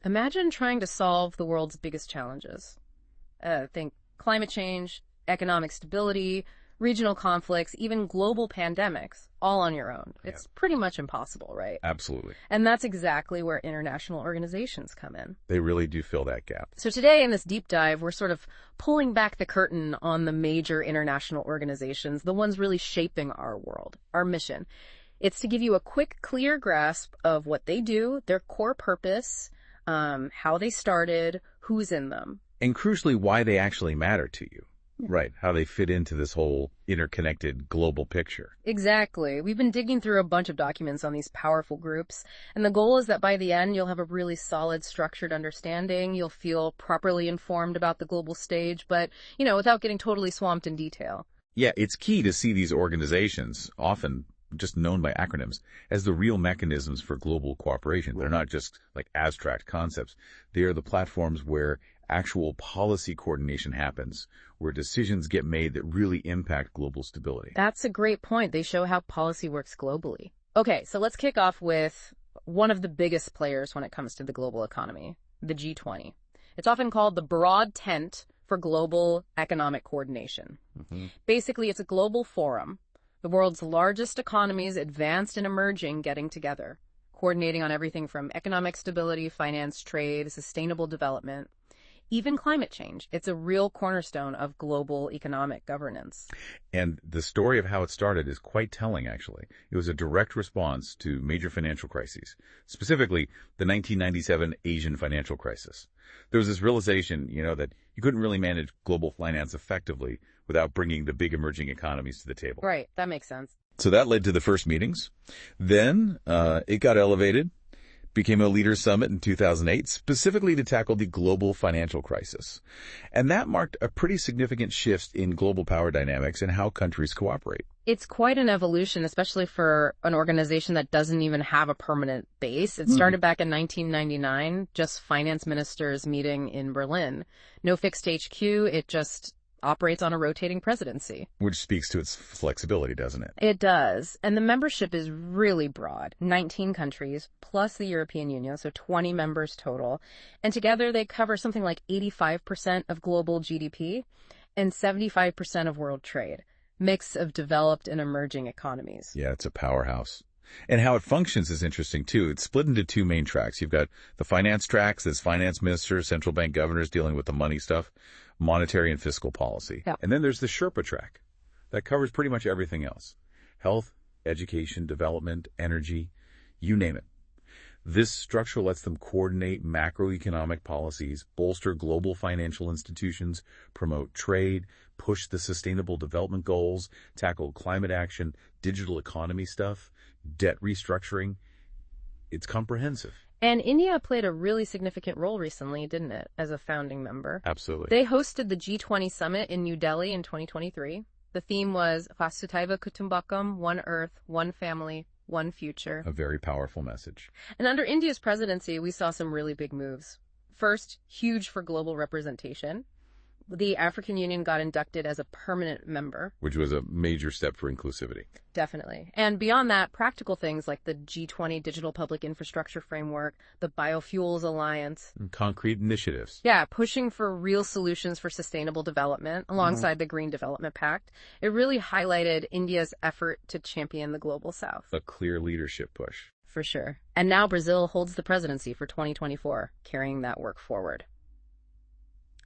Imagine trying to solve the world's biggest challenges. Think climate change, economic stability, regional conflicts, even global pandemics, all on your own. Yeah. It's pretty much impossible, right? Absolutely. And that's exactly where international organizations come in. They really do fill that gap. So today in this deep dive, we're sort of pulling back the curtain on the major international organizations, the ones really shaping our world, our mission. It's to give you a quick, clear grasp of what they do, their core purpose, how they started, who's in them. And crucially, why they actually matter to you. Right, how they fit into this whole interconnected global picture. Exactly. We've been digging through a bunch of documents on these powerful groups, and the goal is that by the end, you'll have a really solid, structured understanding. You'll feel properly informed about the global stage, but, without getting totally swamped in detail. Yeah, it's key to see these organizations, often just known by acronyms, as the real mechanisms for global cooperation. They're not just like abstract concepts. They are the platforms where actual policy coordination happens, where decisions get made that really impact global stability. That's a great point. They show how policy works globally. Okay, so let's kick off with one of the biggest players when it comes to the global economy, the G20. It's often called the broad tent for global economic coordination. Basically, it's a global forum, the world's largest economies, advanced and emerging, getting together, coordinating on everything from economic stability, finance, trade, sustainable development, even climate change. It's a real cornerstone of global economic governance. And the story of how it started is quite telling, actually. It was a direct response to major financial crises, specifically the 1997 Asian financial crisis. There was this realization, that you couldn't really manage global finance effectively without bringing the big emerging economies to the table. Right, that makes sense. So that led to the first meetings. Then it got elevated, became a leaders summit in 2008, specifically to tackle the global financial crisis. And that marked a pretty significant shift in global power dynamics and how countries cooperate. It's quite an evolution, especially for an organization that doesn't even have a permanent base. It started back in 1999, just finance ministers meeting in Berlin. No fixed HQ, it just operates on a rotating presidency. Which speaks to its flexibility, doesn't it? It does. And the membership is really broad. 19 countries, plus the European Union, so 20 members total. And together they cover something like 85% of global GDP and 75% of world trade. Mix of developed and emerging economies. Yeah, it's a powerhouse. And how it functions is interesting, too. It's split into two main tracks. You've got the finance tracks, that's finance ministers, central bank governors dealing with the money stuff, monetary and fiscal policy. Yeah. And then there's the Sherpa track that covers pretty much everything else. Health, education, development, energy, you name it. This structure lets them coordinate macroeconomic policies, bolster global financial institutions, promote trade, push the sustainable development goals, tackle climate action, digital economy stuff, debt restructuring. It's comprehensive. And India played a really significant role recently, didn't it, as a founding member? Absolutely. They hosted the G20 summit in New Delhi in 2023. The theme was Vasudhaiva Kutumbakam, one earth, one family, one future. A very powerful message. And under India's presidency, we saw some really big moves. First, huge for global representation. The African Union got inducted as a permanent member. Which was a major step for inclusivity. Definitely. And beyond that, practical things like the G20 Digital Public Infrastructure Framework, the Biofuels Alliance. And concrete initiatives. Yeah, pushing for real solutions for sustainable development alongside the Green Development Pact. It really highlighted India's effort to champion the global south. A clear leadership push. For sure. And now Brazil holds the presidency for 2024, carrying that work forward.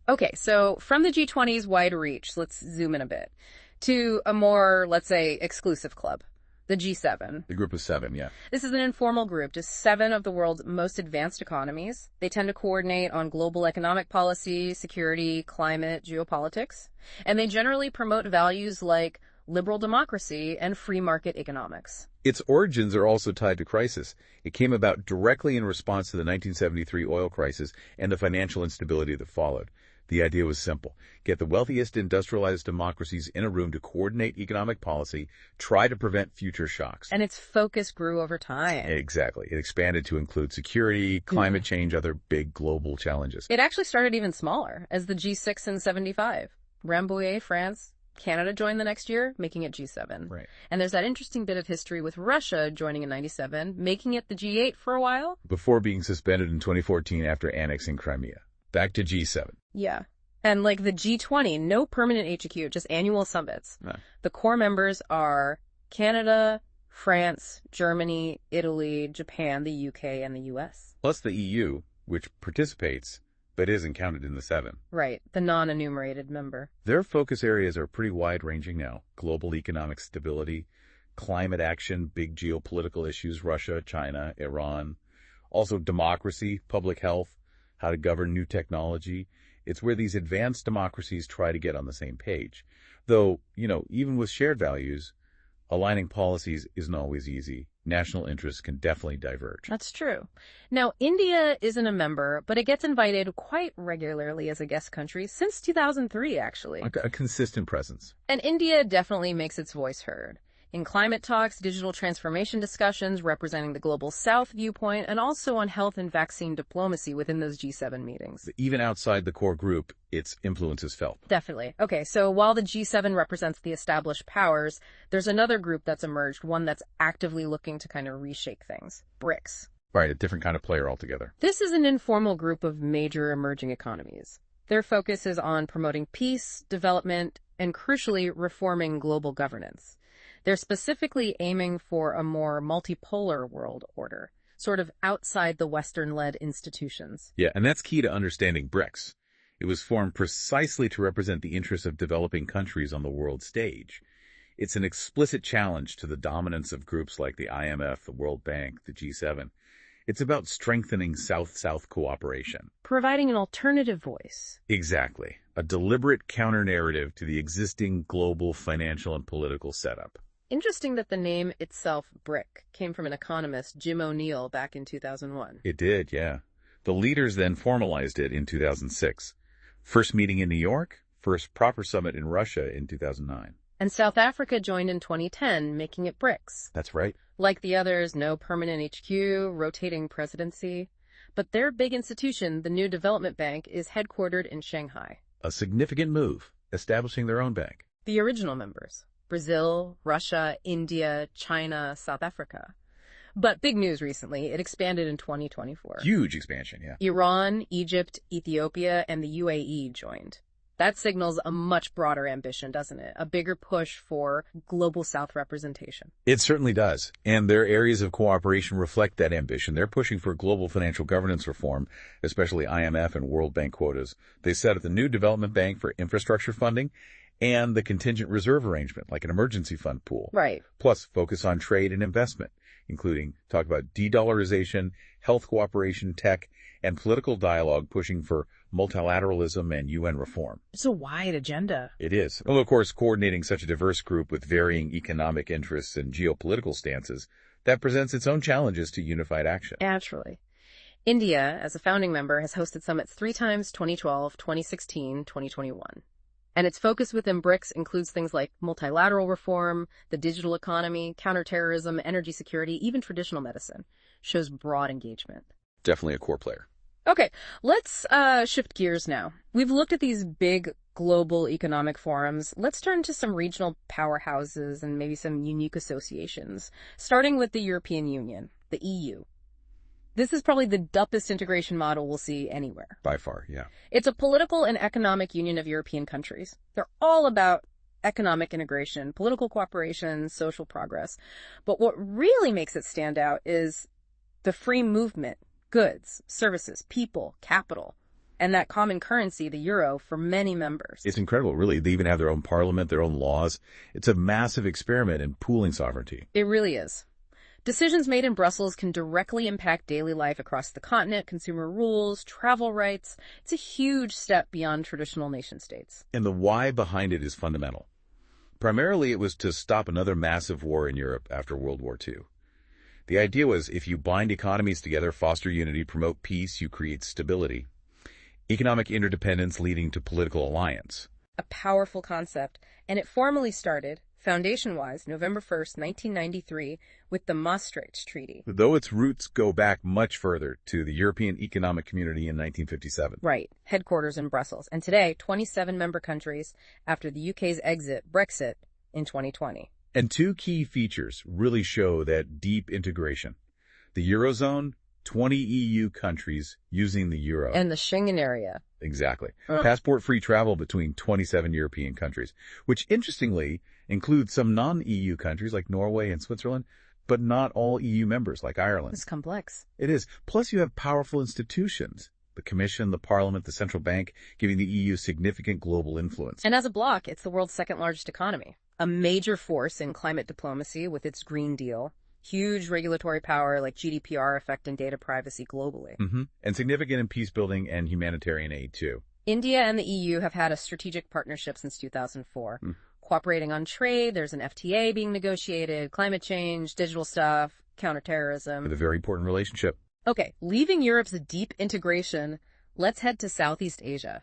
Okay, so from the G20's wide reach, let's zoom in a bit, to a more, let's say, exclusive club, the G7. The group of seven, yeah. This is an informal group, just 7 of the world's most advanced economies. They tend to coordinate on global economic policy, security, climate, geopolitics, and they generally promote values like liberal democracy and free market economics. Its origins are also tied to crisis. It came about directly in response to the 1973 oil crisis and the financial instability that followed. The idea was simple. Get the wealthiest industrialized democracies in a room to coordinate economic policy, try to prevent future shocks. And its focus grew over time. Exactly. It expanded to include security, climate change, other big global challenges. It actually started even smaller, as the G6 in 75. Rambouillet, France, Canada joined the next year, making it G7. Right. And there's that interesting bit of history with Russia joining in 97, making it the G8 for a while. Before being suspended in 2014 after annexing Crimea. Back to G7. Yeah. And like the G20, no permanent HQ, just annual summits. The core members are Canada, France, Germany, Italy, Japan, the UK, and the US. Plus the EU, which participates but isn't counted in the 7. Right, the non-enumerated member. Their focus areas are pretty wide-ranging now. Global economic stability, climate action, big geopolitical issues, Russia, China, Iran. Also democracy, public health, how to govern new technology. It's where these advanced democracies try to get on the same page. Though, even with shared values, aligning policies isn't always easy. National interests can definitely diverge. That's true. Now, India isn't a member, but it gets invited quite regularly as a guest country since 2003, actually. A consistent presence. And India definitely makes its voice heard. In climate talks, digital transformation discussions representing the Global South viewpoint, and also on health and vaccine diplomacy within those G7 meetings. Even outside the core group, its influence is felt. Definitely. Okay, so while the G7 represents the established powers, there's another group that's emerged, one that's actively looking to kind of reshape things. BRICS. Right, a different kind of player altogether. This is an informal group of major emerging economies. Their focus is on promoting peace, development, and crucially, reforming global governance. They're specifically aiming for a more multipolar world order, sort of outside the Western-led institutions. Yeah, and that's key to understanding BRICS. It was formed precisely to represent the interests of developing countries on the world stage. It's an explicit challenge to the dominance of groups like the IMF, the World Bank, the G7. It's about strengthening South-South cooperation. Providing an alternative voice. Exactly. A deliberate counter-narrative to the existing global financial and political setup. Interesting that the name itself, BRIC, came from an economist, Jim O'Neill, back in 2001. It did, yeah. The leaders then formalized it in 2006. First meeting in New York, first proper summit in Russia in 2009. And South Africa joined in 2010, making it BRICS. That's right. Like the others, no permanent HQ, rotating presidency. But their big institution, the New Development Bank, is headquartered in Shanghai. A significant move, establishing their own bank. The original members. Brazil, Russia, India, China, South Africa. But big news recently, it expanded in 2024. Huge expansion, yeah. Iran, Egypt, Ethiopia, and the UAE joined. That signals a much broader ambition, doesn't it? A bigger push for global South representation. It certainly does. And their areas of cooperation reflect that ambition. They're pushing for global financial governance reform, especially IMF and World Bank quotas. They set up the New Development Bank for infrastructure funding and the contingent reserve arrangement, like an emergency fund pool. Right. Plus, focus on trade and investment, including talk about de-dollarization, health cooperation, tech, and political dialogue pushing for multilateralism and UN reform. It's a wide agenda. It is. Well, of course, coordinating such a diverse group with varying economic interests and geopolitical stances, that presents its own challenges to unified action. Naturally. India, as a founding member, has hosted summits 3 times, 2012, 2016, 2021. And its focus within BRICS includes things like multilateral reform, the digital economy, counterterrorism, energy security, even traditional medicine. Shows broad engagement. Definitely a core player. Okay, let's shift gears now. We've looked at these big global economic forums. Let's turn to some regional powerhouses and maybe some unique associations, starting with the European Union, the EU. This is probably the deepest integration model we'll see anywhere. By far, yeah. It's a political and economic union of European countries. They're all about economic integration, political cooperation, social progress. But what really makes it stand out is the free movement, goods, services, people, capital, and that common currency, the euro, for many members. It's incredible, really. They even have their own parliament, their own laws. It's a massive experiment in pooling sovereignty. It really is. Decisions made in Brussels can directly impact daily life across the continent, consumer rules, travel rights. It's a huge step beyond traditional nation-states. And the why behind it is fundamental. Primarily, it was to stop another massive war in Europe after World War II. The idea was if you bind economies together, foster unity, promote peace, you create stability. Economic interdependence leading to political alliance. A powerful concept, and it formally started Foundation-wise, November 1st, 1993, with the Maastricht Treaty. Though its roots go back much further to the European Economic Community in 1957. Right, headquarters in Brussels. And today, 27 member countries after the UK's exit, Brexit, in 2020. And two key features really show that deep integration. The Eurozone, 20 EU countries using the euro. And the Schengen area. Exactly. Passport-free travel between 27 European countries, which interestingly includes some non-EU countries like Norway and Switzerland, but not all EU members like Ireland. It's complex. It is. Plus you have powerful institutions. The Commission, the Parliament, the Central Bank, giving the EU significant global influence. And as a bloc, it's the world's second largest economy. A major force in climate diplomacy with its Green Deal. Huge regulatory power like GDPR affecting data privacy globally. And significant in peace building and humanitarian aid, too. India and the EU have had a strategic partnership since 2004. Cooperating on trade, there's an FTA being negotiated, climate change, digital stuff, counterterrorism. With a very important relationship. Okay, leaving Europe's deep integration, let's head to Southeast Asia.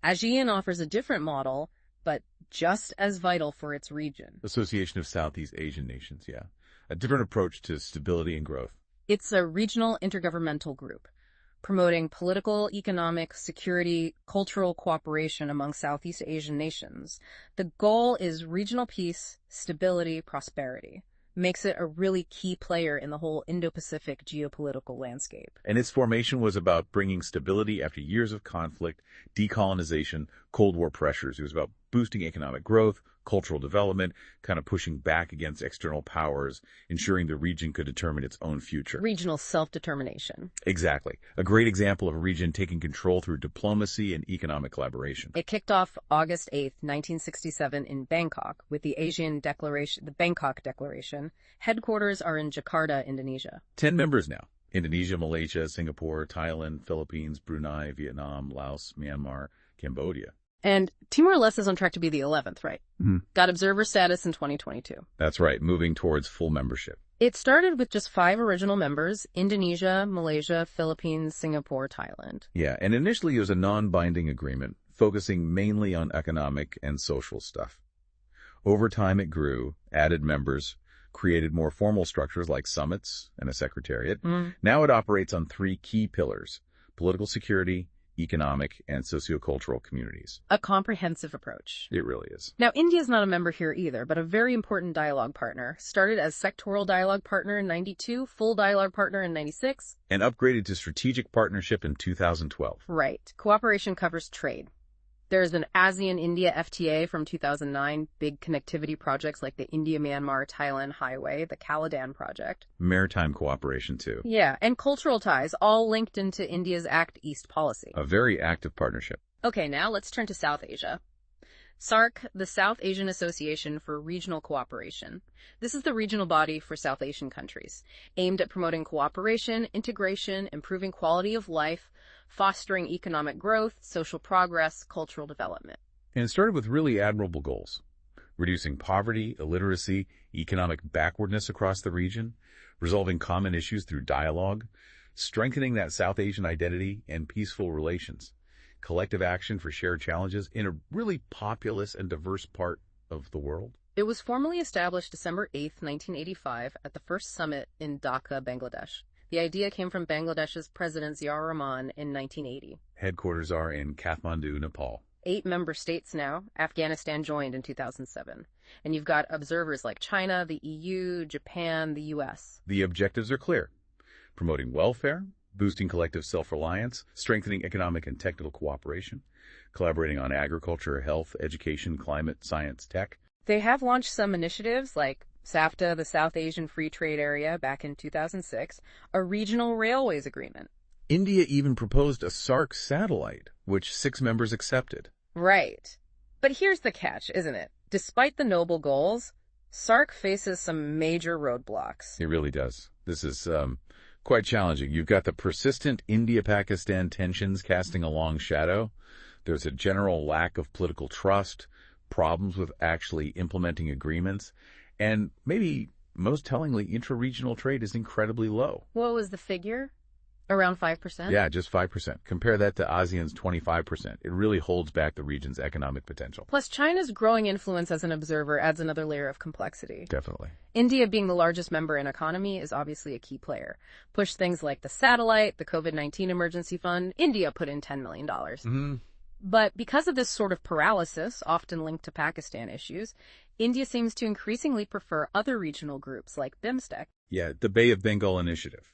ASEAN offers a different model, but just as vital for its region. Association of Southeast Asian Nations, yeah. A different approach to stability and growth. It's a regional intergovernmental group promoting political, economic, security, cultural cooperation among Southeast Asian nations. The goal is regional peace, stability, prosperity. Makes it a really key player in the whole Indo-Pacific geopolitical landscape. And its formation was about bringing stability after years of conflict, decolonization, Cold War pressures. It was about boosting economic growth, cultural development, kind of pushing back against external powers, ensuring the region could determine its own future. Regional self-determination. Exactly. A great example of a region taking control through diplomacy and economic collaboration. It kicked off August 8th, 1967 in Bangkok with the Asian Declaration, the Bangkok Declaration. Headquarters are in Jakarta, Indonesia. 10 members now. Indonesia, Malaysia, Singapore, Thailand, Philippines, Brunei, Vietnam, Laos, Myanmar, Cambodia. And Timor-Leste is on track to be the 11th, right? Got observer status in 2022. That's right, moving towards full membership. It started with just 5 original members: Indonesia, Malaysia, Philippines, Singapore, Thailand. Yeah, and initially it was a non-binding agreement, focusing mainly on economic and social stuff. Over time it grew, added members, created more formal structures like summits and a secretariat. Now it operates on 3 key pillars: political security, economic, and sociocultural communities. A comprehensive approach. It really is. Now, India's not a member here either, but a very important dialogue partner. Started as sectoral dialogue partner in 92, full dialogue partner in 96. And upgraded to strategic partnership in 2012. Right. Cooperation covers trade. There's an ASEAN-India FTA from 2009, big connectivity projects like the India-Myanmar-Thailand Highway, the Caladan project. Maritime cooperation, too. Yeah, and cultural ties, all linked into India's Act East policy. A very active partnership. Okay, now let's turn to South Asia. SAARC, the South Asian Association for Regional Cooperation. This is the regional body for South Asian countries, aimed at promoting cooperation, integration, improving quality of life, fostering economic growth, social progress, cultural development. And it started with really admirable goals: reducing poverty, illiteracy, economic backwardness across the region, resolving common issues through dialogue, strengthening that South Asian identity and peaceful relations, collective action for shared challenges in a really populous and diverse part of the world. It was formally established December 8th, 1985, at the first summit in Dhaka, Bangladesh. The idea came from Bangladesh's President Ziaur Rahman in 1980. Headquarters are in Kathmandu, Nepal. 8 member states now. Afghanistan joined in 2007. And you've got observers like China, the EU, Japan, the US. The objectives are clear: promoting welfare, boosting collective self-reliance, strengthening economic and technical cooperation, collaborating on agriculture, health, education, climate, science, tech. They have launched some initiatives like SAFTA, the South Asian Free Trade Area, back in 2006, a regional railways agreement. India even proposed a SAARC satellite, which 6 members accepted. Right. But here's the catch, isn't it? Despite the noble goals, SAARC faces some major roadblocks. It really does. This is quite challenging. You've got the persistent India-Pakistan tensions casting a long shadow. There's a general lack of political trust, problems with actually implementing agreements, and maybe most tellingly, intra-regional trade is incredibly low. What was the figure? Around 5%? Yeah, just 5%. Compare that to ASEAN's 25%. It really holds back the region's economic potential. Plus, China's growing influence as an observer adds another layer of complexity. Definitely. India, being the largest member in economy, is obviously a key player. Push things like the satellite, the COVID-19 emergency fund, India put in $10 million. But because of this sort of paralysis, often linked to Pakistan issues, India seems to increasingly prefer other regional groups like BIMSTEC. Yeah, the Bay of Bengal Initiative.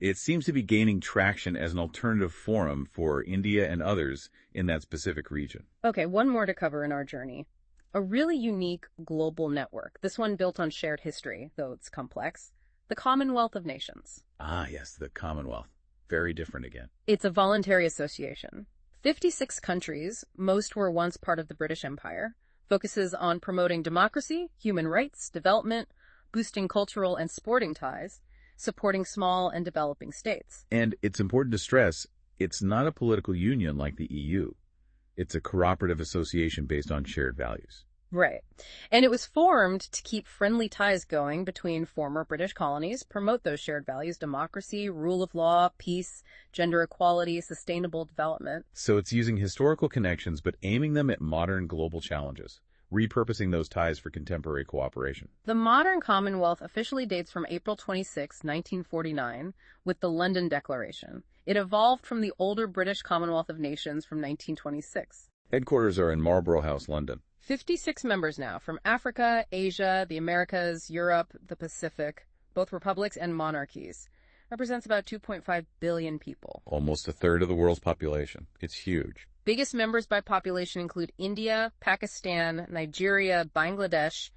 It seems to be gaining traction as an alternative forum for India and others in that specific region. Okay, one more to cover in our journey. A really unique global network, this one built on shared history, though it's complex. The Commonwealth of Nations. Ah, yes, the Commonwealth. Very different again. It's a voluntary association. 56 countries, most were once part of the British Empire, focuses on promoting democracy, human rights, development, boosting cultural and sporting ties, supporting small and developing states. And it's important to stress, it's not a political union like the EU. It's a cooperative association based on shared values. Right. And it was formed to keep friendly ties going between former British colonies, promote those shared values, democracy, rule of law, peace, gender equality, sustainable development. So it's using historical connections but aiming them at modern global challenges, repurposing those ties for contemporary cooperation. The modern Commonwealth officially dates from April 26, 1949, with the London Declaration. It evolved from the older British Commonwealth of Nations from 1926. Headquarters are in Marlborough House, London. 56 members now, from Africa, Asia, the Americas, Europe, the Pacific, both republics and monarchies. Represents about 2.5 billion people. Almost a third of the world's population. It's huge. Biggest members by population include India, Pakistan, Nigeria, Bangladesh,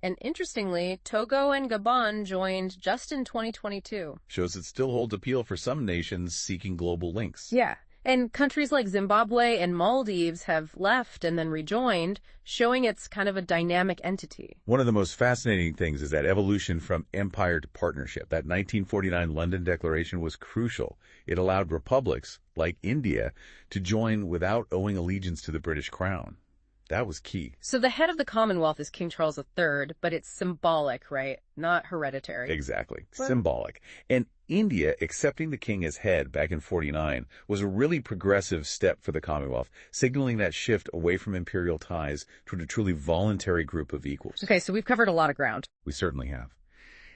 and interestingly, Togo and Gabon joined just in 2022. Shows it still holds appeal for some nations seeking global links. Yeah, and countries like Zimbabwe and Maldives have left and then rejoined, showing it's kind of a dynamic entity. One of the most fascinating things is that evolution from empire to partnership. That 1949 London Declaration was crucial. It allowed republics, like India, to join without owing allegiance to the British crown. That was key. So the head of the Commonwealth is King Charles III, but it's symbolic, right? Not hereditary. Exactly. Symbolic. And India accepting the king as head back in 49 was a really progressive step for the Commonwealth, signaling that shift away from imperial ties toward a truly voluntary group of equals. Okay, so we've covered a lot of ground. We certainly have.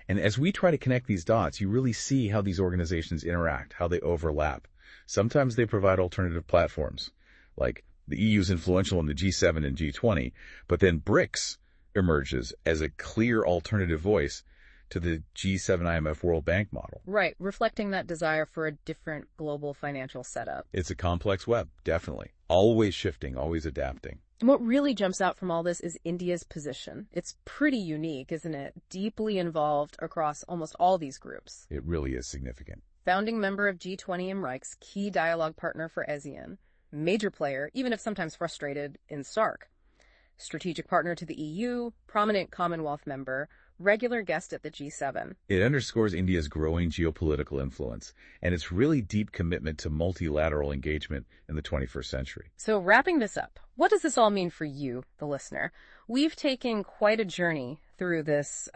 And as we try to connect these dots, you really see how these organizations interact, how they overlap. Sometimes they provide alternative platforms, like the EU is influential in the G7 and G20, but then BRICS emerges as a clear alternative voice to the G7 IMF World Bank model. Right, reflecting that desire for a different global financial setup. It's a complex web, definitely. Always shifting, always adapting. And what really jumps out from all this is India's position. It's pretty unique, isn't it? Deeply involved across almost all these groups. It really is significant. Founding member of G20 and RICS, key dialogue partner for ASEAN, major player, even if sometimes frustrated, in SAARC. Strategic partner to the EU, prominent Commonwealth member, regular guest at the G7. It underscores India's growing geopolitical influence and its really deep commitment to multilateral engagement in the 21st century. So wrapping this up, what does this all mean for you, the listener? We've taken quite a journey through this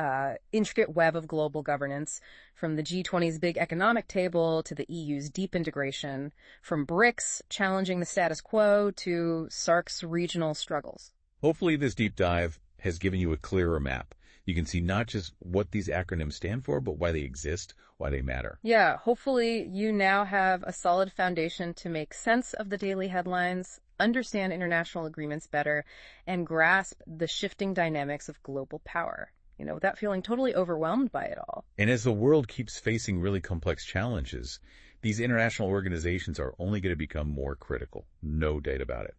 intricate web of global governance, from the G20's big economic table to the EU's deep integration, from BRICS challenging the status quo to SAARC's regional struggles. Hopefully this deep dive has given you a clearer map. You can see not just what these acronyms stand for, but why they exist, why they matter. Yeah, hopefully you now have a solid foundation to make sense of the daily headlines, understand international agreements better, and grasp the shifting dynamics of global power, without feeling totally overwhelmed by it all. And as the world keeps facing really complex challenges, these international organizations are only going to become more critical. No doubt about it.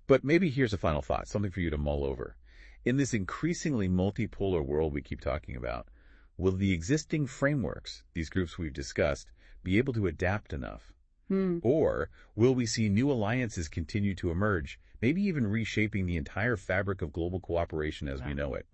But maybe here's a final thought, something for you to mull over. In this increasingly multipolar world we keep talking about, will the existing frameworks, these groups we've discussed, be able to adapt enough? Or will we see new alliances continue to emerge, maybe even reshaping the entire fabric of global cooperation as we know it?